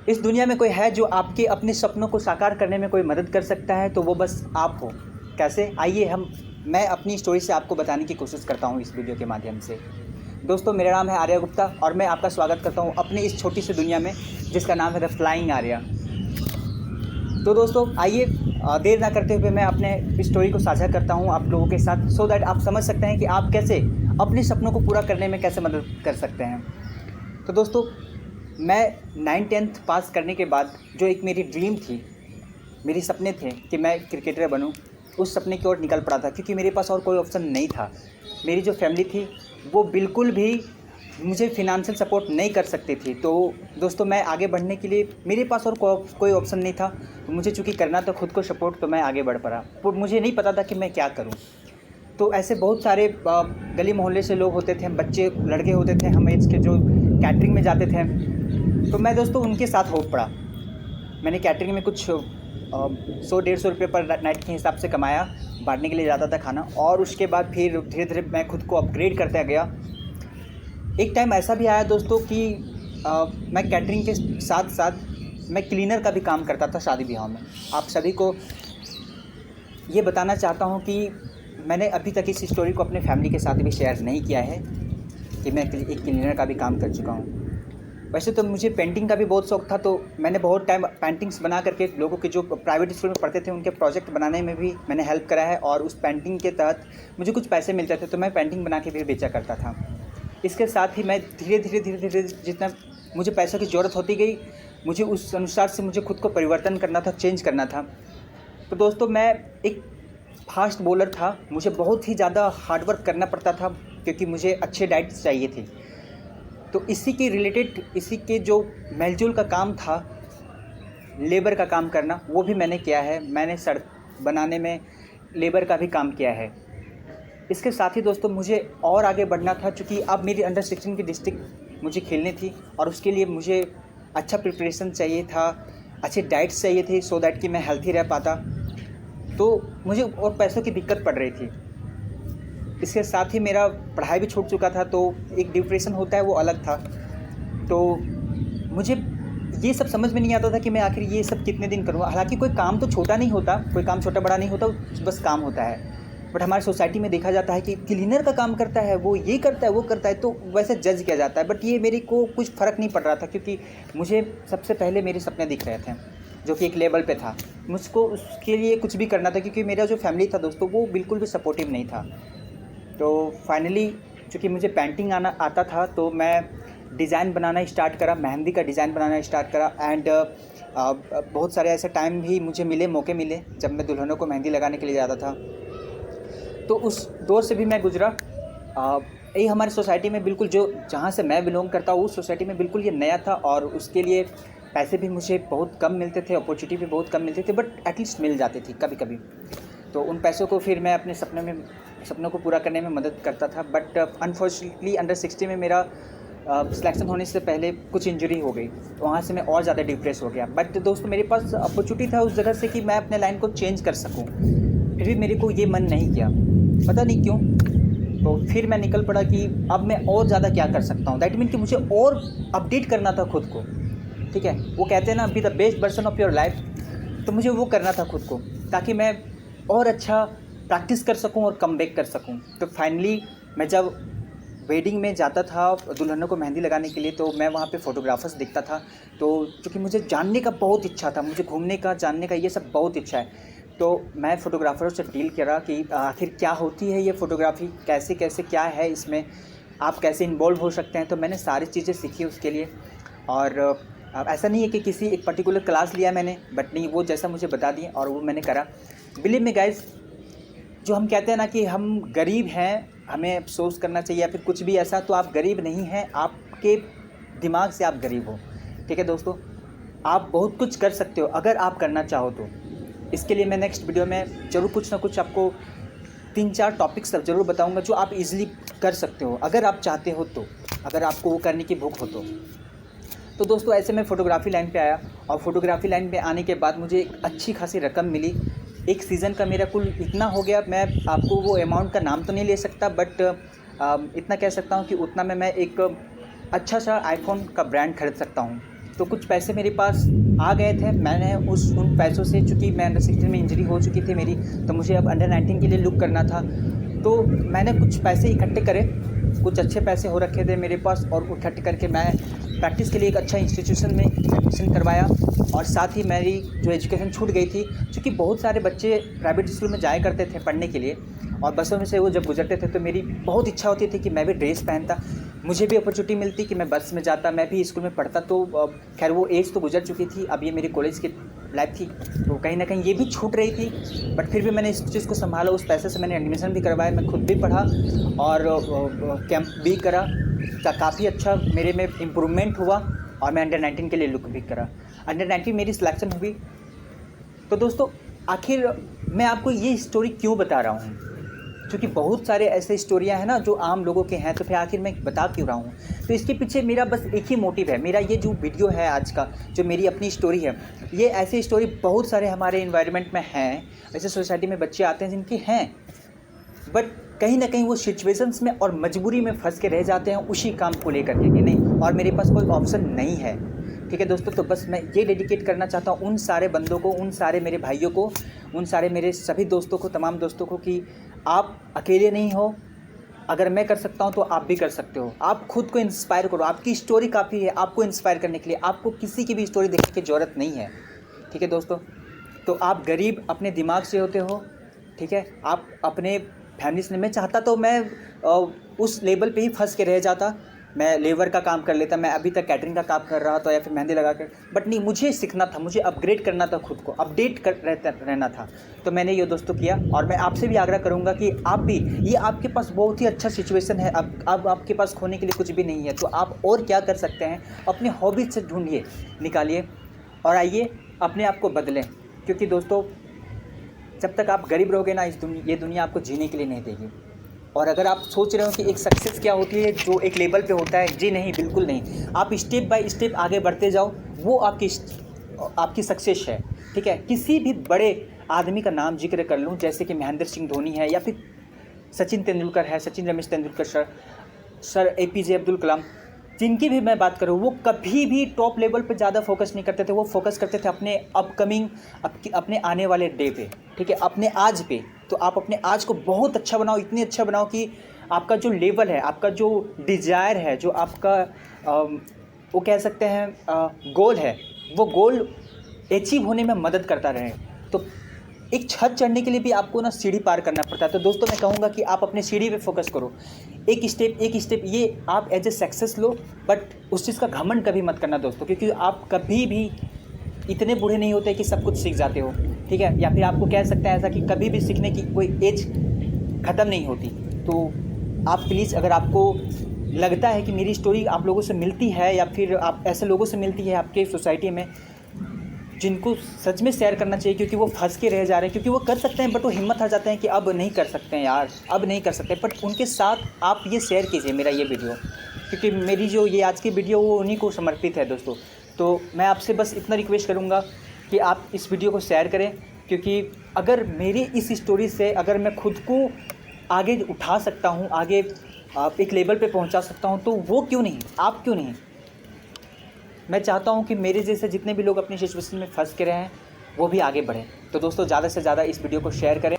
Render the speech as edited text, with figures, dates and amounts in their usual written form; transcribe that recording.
इस दुनिया में कोई है जो आपके अपने सपनों को साकार करने में कोई मदद कर सकता है तो वो बस आप हो। कैसे? आइए मैं अपनी स्टोरी से आपको बताने की कोशिश करता हूँ इस वीडियो के माध्यम से। दोस्तों, मेरा नाम है आर्या गुप्ता और मैं आपका स्वागत करता हूँ अपनी इस छोटी सी दुनिया में जिसका नाम है द फ्लाइंग आर्या। तो दोस्तों, आइए देर ना करते हुए मैं अपने स्टोरी को साझा करता हूँ आप लोगों के साथ, सो दैट आप समझ सकते हैं कि आप कैसे अपने सपनों को पूरा करने में कैसे मदद कर सकते हैं। तो दोस्तों, मैं 9th-10th पास करने के बाद जो एक मेरी ड्रीम थी, मेरे सपने थे कि मैं क्रिकेटर बनूं, उस सपने की ओर निकल पड़ा था क्योंकि मेरे पास और कोई ऑप्शन नहीं था। मेरी जो फैमिली थी वो बिल्कुल भी मुझे फ़िनांशियल सपोर्ट नहीं कर सकती थी। तो दोस्तों, मैं आगे बढ़ने के लिए मेरे पास और कोई ऑप्शन नहीं था। तो मुझे चूँकि करना था खुद को सपोर्ट, तो मैं आगे बढ़ पड़ा। तो मुझे नहीं पता था कि मैं क्या करूँ। तो ऐसे बहुत सारे गली मोहल्ले से लोग होते थे, बच्चे लड़के होते थे हम एज के, जो कैटरिंग में जाते थे। तो मैं दोस्तों उनके साथ हो पड़ा। मैंने कैटरिंग में कुछ 100-150 रुपये पर नाइट के हिसाब से कमाया, बांटने के लिए जाता था खाना। और उसके बाद फिर धीरे धीरे मैं खुद को अपग्रेड करता गया। एक टाइम ऐसा भी आया दोस्तों कि मैं कैटरिंग के साथ साथ मैं क्लीनर का भी काम करता था शादी ब्याह में। आप सभी को ये बताना चाहता हूँ कि मैंने अभी तक इस स्टोरी को अपने फैमिली के साथ भी शेयर नहीं किया है कि मैं एक क्लीनर का भी काम कर चुका हूँ। वैसे तो मुझे पेंटिंग का भी बहुत शौक़ था, तो मैंने बहुत टाइम पेंटिंग्स बना करके लोगों के जो प्राइवेट स्कूल में पढ़ते थे उनके प्रोजेक्ट बनाने में भी मैंने हेल्प करा है। और उस पेंटिंग के तहत मुझे कुछ पैसे मिलते थे, तो मैं पेंटिंग बना के भी बेचा करता था। इसके साथ ही मैं धीरे धीरे जितना मुझे पैसों की ज़रूरत होती गई, मुझे उस अनुसार से मुझे खुद को परिवर्तन करना था, चेंज करना था। तो दोस्तों, मैं एक फास्ट बॉलर था, मुझे बहुत ही ज़्यादा हार्डवर्क करना पड़ता था क्योंकि मुझे अच्छे डाइट्स चाहिए थी। तो इसी के रिलेटेड, इसी के जो मेलजोल का काम था, लेबर का काम करना, वो भी मैंने किया है। मैंने सड़क बनाने में लेबर का भी काम किया है। इसके साथ ही दोस्तों, मुझे और आगे बढ़ना था क्योंकि अब मेरी अंडर 16 की डिस्ट्रिक्ट मुझे खेलनी थी और उसके लिए मुझे अच्छा प्रिपरेशन चाहिए था, अच्छे डाइट्स चाहिए थे, सो दैट कि मैं हेल्थी रह पाता। तो मुझे और पैसों की दिक्कत पड़ रही थी। इसके साथ ही मेरा पढ़ाई भी छूट चुका था, तो एक डिप्रेशन होता है वो अलग था। तो मुझे ये सब समझ में नहीं आता था कि मैं आखिर ये सब कितने दिन करूँगा। हालांकि कोई काम तो छोटा नहीं होता, कोई काम छोटा बड़ा नहीं होता, बस काम होता है। बट हमारी सोसाइटी में देखा जाता है कि क्लीनर का काम करता है, वो ये करता है, वो करता है, तो वैसे जज किया जाता है। बट ये मेरे को कुछ फ़र्क नहीं पड़ रहा था क्योंकि मुझे सबसे पहले मेरे सपने दिख रहे थे जो कि एक लेवल पे था। मुझको उसके लिए कुछ भी करना था क्योंकि मेरा जो फैमिली था दोस्तों, वो बिल्कुल भी सपोर्टिव नहीं था। तो फाइनली चूँकि मुझे पेंटिंग आता था, तो मैं डिज़ाइन बनाना स्टार्ट करा, मेहंदी का डिज़ाइन बनाना स्टार्ट करा। एंड बहुत सारे ऐसे टाइम भी मुझे मिले, मौके मिले जब मैं दुल्हनों को मेहंदी लगाने के लिए जाता था। तो उस दौर से भी मैं गुजरा। ये हमारी सोसाइटी में बिल्कुल, जो जहाँ से मैं बिलोंग करता हूँ, उस सोसाइटी में बिल्कुल ये नया था और उसके लिए पैसे भी मुझे बहुत कम मिलते थे, अपॉर्चुनिटी भी बहुत कम मिलती थी, बट एटलीस्ट मिल जाती थी कभी कभी। तो उन पैसों को फिर मैं अपने सपनों को पूरा करने में मदद करता था। बट अनफॉर्चुनेटली अंडर 60 में मेरा सिलेक्शन होने से पहले कुछ इंजरी हो गई, तो वहाँ से मैं और ज़्यादा डिप्रेस हो गया। बट दोस्तों, मेरे पास अपॉर्चुनिटी था उस जगह से कि मैं अपने लाइन को चेंज कर सकूँ, फिर भी मेरे को ये मन नहीं किया, पता नहीं क्यों। तो फिर मैं निकल पड़ा कि अब मैं और ज़्यादा क्या कर सकता हूँ। दैट मीन कि मुझे और अपडेट करना था खुद को, ठीक है। वो कहते हैं ना, be the best version of your life. तो मुझे वो करना था खुद को, ताकि मैं और अच्छा प्रैक्टिस कर सकूं और कमबैक कर सकूं। तो फाइनली मैं जब वेडिंग में जाता था दुल्हनों को मेहंदी लगाने के लिए, तो मैं वहाँ पे फ़ोटोग्राफर्स देखता था। तो क्योंकि मुझे जानने का बहुत इच्छा था, मुझे घूमने का, जानने का, ये सब बहुत इच्छा है। तो मैं फ़ोटोग्राफरों से डील करा कि आखिर क्या होती है ये फ़ोटोग्राफ़ी, कैसे कैसे क्या है इसमें, आप कैसे इन्वॉल्व हो सकते हैं। तो मैंने सारी चीज़ें सीखी उसके लिए। और ऐसा नहीं है कि किसी एक पर्टिकुलर क्लास लिया मैंने, बट नहीं, वो जैसा मुझे बता दिए और वो मैंने करा। बिलीव मी गाइस, जो हम कहते हैं ना कि हम गरीब हैं, हमें अफसोस करना चाहिए या फिर कुछ भी ऐसा, तो आप गरीब नहीं हैं, आपके दिमाग से आप गरीब हो, ठीक है दोस्तों। आप बहुत कुछ कर सकते हो अगर आप करना चाहो तो। इसके लिए मैं नेक्स्ट वीडियो में ज़रूर कुछ ना कुछ आपको 3-4 टॉपिक्स ज़रूर बताऊंगा जो आप इजीली कर सकते हो अगर आप चाहते हो तो, अगर आपको वो करने की भूख हो तो दोस्तों, ऐसे मैं फ़ोटोग्राफ़ी लाइन पे आया और फ़ोटोग्राफ़ी लाइन पे आने के बाद मुझे एक अच्छी खासी रकम मिली। एक सीज़न का मेरा कुल इतना हो गया, मैं आपको वो अमाउंट का नाम तो नहीं ले सकता, बट इतना कह सकता हूँ कि उतना में मैं एक अच्छा सा आईफोन का ब्रांड खरीद सकता हूँ। तो कुछ पैसे मेरे पास आ गए थे। मैंने उन पैसों से, चूँकि मैं अंडर 16 में इंजरी हो चुकी थी मेरी, तो मुझे अब अंडर 19 के लिए लुक करना था। तो मैंने कुछ पैसे इकट्ठे करे, कुछ अच्छे पैसे हो रखे थे मेरे पास, और इकट्ठे करके मैं प्रैक्टिस के लिए एक अच्छा इंस्टीट्यूशन में एडमिशन करवाया। और साथ ही मेरी जो एजुकेशन छूट गई थी, क्योंकि बहुत सारे बच्चे प्राइवेट स्कूल में जाया करते थे पढ़ने के लिए, और बसों में से वो जब गुजरते थे तो मेरी बहुत इच्छा होती थी कि मैं भी ड्रेस पहनता, मुझे भी अपॉर्चुनिटी मिलती कि मैं बस में जाता, मैं भी स्कूल में पढ़ता। तो खैर वो एज तो गुजर चुकी थी, अब ये मेरी कॉलेज की लाइफ थी, तो कहीं ना कहीं ये भी छूट रही थी। बट फिर भी मैंने इस चीज़ को संभाला, उस पैसे से मैंने एडमिशन भी करवाया, मैं खुद भी पढ़ा और कैंप भी करा, काफ़ी अच्छा मेरे में इम्प्रूवमेंट हुआ, और मैं अंडर 19 के लिए लुक भी करा। अंडर 19 मेरी सिलेक्शन हुई। तो दोस्तों, आखिर मैं आपको ये स्टोरी क्यों बता रहा हूँ, क्योंकि बहुत सारे ऐसे स्टोरियाँ हैं ना जो आम लोगों के हैं, तो फिर आखिर मैं बता क्यों रहा हूँ। तो इसके पीछे मेरा बस एक ही मोटिव है। मेरा ये जो वीडियो है आज का, जो मेरी अपनी स्टोरी है, ये ऐसी स्टोरी बहुत सारे हमारे इन्वायरमेंट में हैं, ऐसे सोसाइटी में बच्चे आते हैं जिनके हैं, बट कहीं ना कहीं वो सिचुएशंस में और मजबूरी में फंस के रह जाते हैं उसी काम को लेकर के कि नहीं, और मेरे पास कोई ऑप्शन नहीं है। ठीक है दोस्तों, तो बस मैं ये डेडिकेट करना चाहता हूँ उन सारे बंदों को, उन सारे मेरे भाइयों को, उन सारे मेरे सभी दोस्तों को, तमाम दोस्तों को, कि आप अकेले नहीं हो। अगर मैं कर सकता हूँ तो आप भी कर सकते हो। आप खुद को इंस्पायर करो, आपकी स्टोरी काफ़ी है आपको इंस्पायर करने के लिए, आपको किसी की भी स्टोरी देखने की ज़रूरत नहीं है। ठीक है दोस्तों, तो आप गरीब अपने दिमाग से होते हो, ठीक है, आप अपने फैमिली से, मैं चाहता तो मैं उस लेवल पे ही फंस के रह जाता, मैं लेबर का काम कर लेता, मैं अभी तक कैटरिंग का काम कर रहा था या फिर मेहंदी लगा कर, बट नहीं, मुझे सीखना था, मुझे अपग्रेड करना था, खुद को अपडेट कर रहना था। तो मैंने ये दोस्तों किया, और मैं आपसे भी आग्रह करूँगा कि आप भी, ये आपके पास बहुत ही अच्छा सिचुएशन है, अब आपके पास खोने के लिए कुछ भी नहीं है, तो आप और क्या कर सकते हैं, अपने हॉबीज से ढूंढिए, निकालिए, और आइए अपने आप को बदलें। क्योंकि दोस्तों, जब तक आप गरीब रहोगे ना, ये दुनिया आपको जीने के लिए नहीं देगी। और अगर आप सोच रहे हो कि एक सक्सेस क्या होती है जो एक लेवल पे होता है, जी नहीं, बिल्कुल नहीं। आप स्टेप बाय स्टेप आगे बढ़ते जाओ, वो आपकी सक्सेस है। ठीक है, किसी भी बड़े आदमी का नाम जिक्र कर लूँ, जैसे कि महेंद्र सिंह धोनी है, या फिर सचिन तेंदुलकर है, सचिन रमेश तेंदुलकर सर APJ अब्दुल कलाम, जिनकी भी मैं बात करूँ, वो कभी भी टॉप लेवल पे ज़्यादा फोकस नहीं करते थे, वो फोकस करते थे अपने अपकमिंग, अपने आने वाले डे पे, ठीक है, अपने आज पे। तो आप अपने आज को बहुत अच्छा बनाओ, इतनी अच्छा बनाओ कि आपका जो लेवल है, आपका जो डिज़ायर है, जो आपका वो कह सकते हैं गोल है, वो गोल अचीव होने में मदद करता रहे। तो एक छत चढ़ने के लिए भी आपको ना सीढ़ी पार करना पड़ता है। तो दोस्तों, मैं कहूँगा कि आप अपने सीढ़ी पे फोकस करो, एक स्टेप ये आप एज ए सक्सेस लो, बट उस चीज़ का घमंड कभी मत करना दोस्तों, क्योंकि आप कभी भी इतने बूढ़े नहीं होते कि सब कुछ सीख जाते हो। ठीक है, या फिर आपको कह सकते हैं ऐसा कि कभी भी सीखने की कोई एज ख़त्म नहीं होती। तो आप प्लीज़, अगर आपको लगता है कि मेरी स्टोरी आप लोगों से मिलती है, या फिर आप ऐसे लोगों से मिलती है आपके सोसाइटी में जिनको सच में शेयर करना चाहिए, क्योंकि वो फंस के रह जा रहे हैं, क्योंकि वो कर सकते हैं बट वो हिम्मत हार जाते हैं कि अब नहीं कर सकते हैं यार, अब नहीं कर सकते, बट उनके साथ आप ये शेयर कीजिए मेरा ये वीडियो, क्योंकि मेरी जो ये आज की वीडियो वो उन्हीं को समर्पित है दोस्तों। तो मैं आपसे बस इतना रिक्वेस्ट करूँगा कि आप इस वीडियो को शेयर करें, क्योंकि अगर मेरी इस स्टोरी से अगर मैं खुद को आगे उठा सकता हूँ, आगे एक लेवल पे पहुँचा सकता हूँ, तो वो क्यों नहीं, आप क्यों नहीं। मैं चाहता हूँ कि मेरे जैसे जितने भी लोग अपनी सिचुएशन में फंस के रहे हैं वो भी आगे बढ़ें। तो दोस्तों, ज़्यादा से ज़्यादा इस वीडियो को शेयर करें।